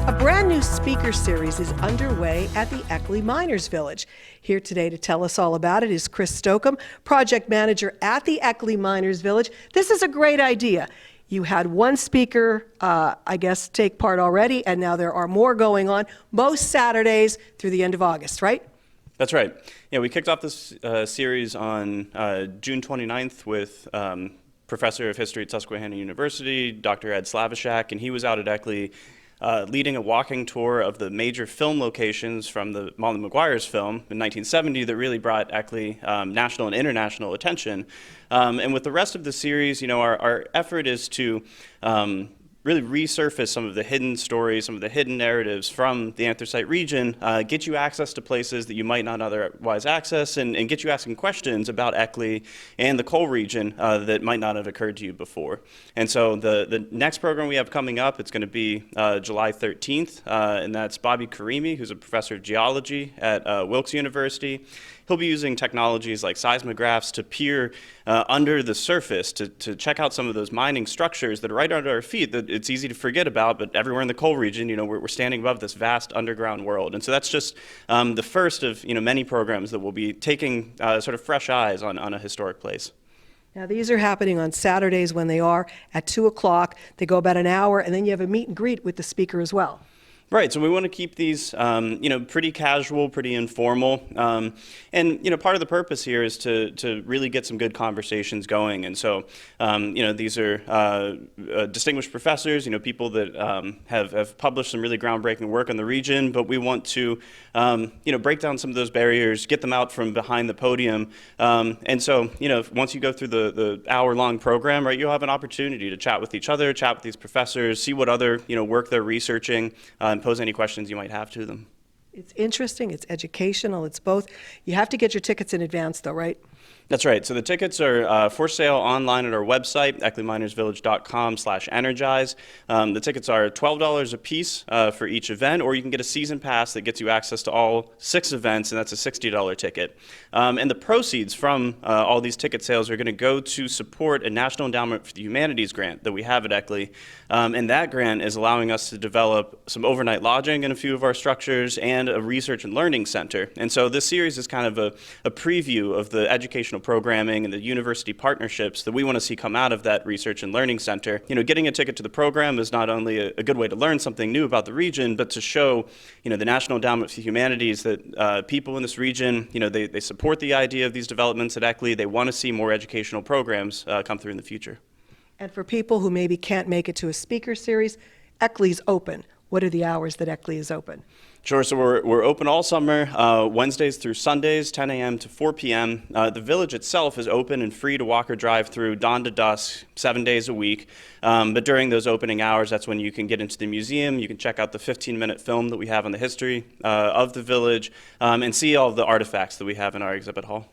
A brand new speaker series is underway at the Eckley Miners Village. Here today to tell us all about it is Chris Stokeham, project manager at the Eckley Miners Village. This is a great idea. You had one speaker, I guess, take part already, and now there are more going on most Saturdays through the end of August, right? That's right. Yeah, we kicked off this series on June 29th with Professor of History at Susquehanna University, Dr. Ed Slavishak, and he was out at Eckley leading a walking tour of the major film locations from the Molly Maguire's film in 1970 that really brought Eckley national and international attention. And with the rest of the series, you know, our effort is to really resurface some of the hidden stories, some of the hidden narratives from the anthracite region, get you access to places that you might not otherwise access, and get you asking questions about Eckley and the coal region that might not have occurred to you before. And so the next program we have coming up, it's going to be July 13th, and that's Bobby Karimi, who's a professor of geology at Wilkes University. He'll be using technologies like seismographs to peer under the surface to check out some of those mining structures that are right under our feet that it's easy to forget about, but everywhere in the coal region, you know, we're standing above this vast underground world. And so that's just the first of, you know, many programs that will be taking sort of fresh eyes on a historic place. Now, these are happening on Saturdays when they are at 2 o'clock. They go about an hour, and then you have a meet and greet with the speaker as well. Right, so we want to keep these, you know, pretty casual, pretty informal, and you know, part of the purpose here is to really get some good conversations going. And so, you know, these are distinguished professors, you know, people that have published some really groundbreaking work on the region. But we want to, you know, break down some of those barriers, get them out from behind the podium. And so, you know, once you go through the hour-long program, right, you'll have an opportunity to chat with each other, chat with these professors, see what other, you know, work they're researching. Pose any questions you might have to them. It's interesting, it's educational, it's both. You have to get your tickets in advance though, right? That's right. So the tickets are for sale online at our website, eckleyminersvillage.com/energize. The tickets are $12 a piece for each event, or you can get a season pass that gets you access to all 6 events, and that's a $60 ticket. And the proceeds from all these ticket sales are going to go to support a National Endowment for the Humanities grant that we have at Eckley. And that grant is allowing us to develop some overnight lodging in a few of our structures and a research and learning center. And so this series is kind of a preview of the educational programming and the university partnerships that we want to see come out of that research and learning center. You know, getting a ticket to the program is not only a good way to learn something new about the region, but to show, you know, the National Endowment for the Humanities that people in this region, you know, they support the idea of these developments at Eckley. They want to see more educational programs come through in the future. And for people who maybe can't make it to a speaker series, Eckley's open. What are the hours that Eckley is open? Sure, so we're open all summer, Wednesdays through Sundays, 10 a.m. to 4 p.m. The village itself is open and free to walk or drive through dawn to dusk, 7 days a week. But during those opening hours, that's when you can get into the museum, you can check out the 15-minute film that we have on the history of the village, and see all of the artifacts that we have in our exhibit hall.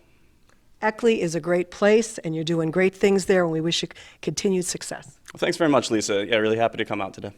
Eckley is a great place, and you're doing great things there, and we wish you continued success. Well, thanks very much, Lisa. Yeah, really happy to come out today.